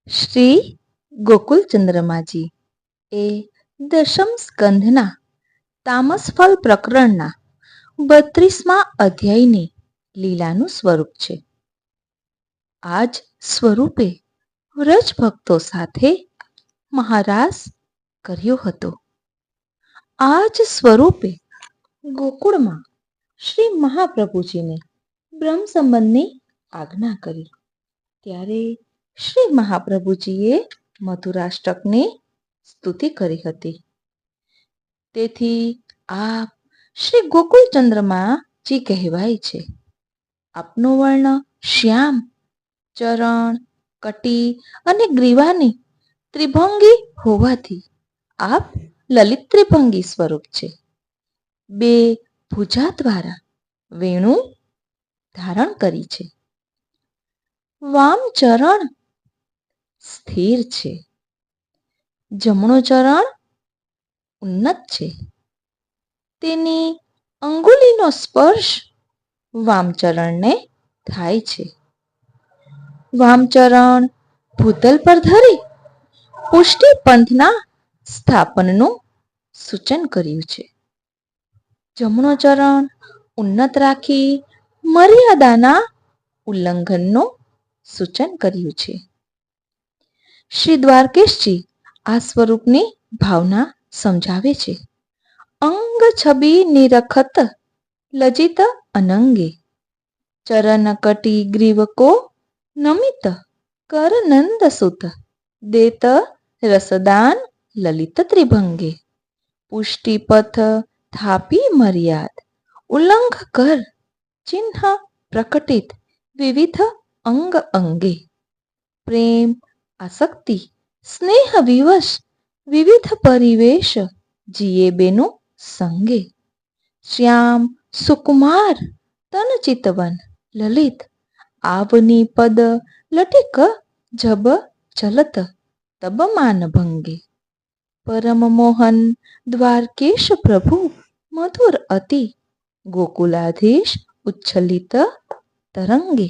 શ્રી ગોકુલચંદ્રમાજી એ દશમ સ્કંધના તામસફલ પ્રકરણના 32મા અધ્યાયની લીલાનું સ્વરૂપ છે. આ જ સ્વરૂપે વ્રજ ભક્તો સાથે મહારાસ કર્યો હતો. આ જ સ્વરૂપે ગોકુળમાં શ્રી મહાપ્રભુજીને બ્રહ્મ સંબંધની આજ્ઞા કરી. ત્યારે શ્રી મહાપ્રભુજીએ મથુરાષ્ટકની સ્તુતિ કરી હતી. તેથી આપ શ્રી ગોકુલચંદ્રમાજી કહેવાય છે. આપનો વર્ણ શ્યામ, ચરણ, કટી અને ગ્રીવાની ત્રિભંગી હોવાથી આપ લલિત ત્રિભંગી સ્વરૂપ છે. બે ભુજા દ્વારા વેણુ ધારણ કરી છે. વામ ચરણ સ્થિર છે, જમણો ચરણ ઉન્નત છે. તેની અંગુલીનો સ્પર્શ વામચરણને થાય છે. વામચરણ ભૂતલ પર ધરી પુષ્ટિ પંથના સ્થાપનનું સૂચન કર્યું છે. જમણો ચરણ ઉન્નત રાખી મર્યાદાના ઉલ્લંઘનનું સૂચન કર્યું છે. શ્રી દ્વારકેશજી આ સ્વરૂપની ભાવના સમજાવે છે. અંગ છબી નિરખત લજિત અનંગે, ચરણ કટી ગ્રીવકો નમિત કર નંદ સુત, દેત રસદાન લલિત ત્રિભંગે, પુષ્ટિપથ થાપી મર્યાદ ઉલ્લંઘ કર ચિહ્ન પ્રકટિત વિવિધ અંગ અંગે, પ્રેમ આસક્તિ સ્નેહ વિવશ વિવિધ પરિવેશ જીએ બેનું સંગે, શ્યામ સુકુમાર તન ચિતવન લલિત આવની પદ લટિક જબ ચલત તબ માન ભંગે, પરમ મોહન દ્વારકેશ પ્રભુ મધુર અતિ ગોકુલાધીશ ઉચ્છલિત તરંગે.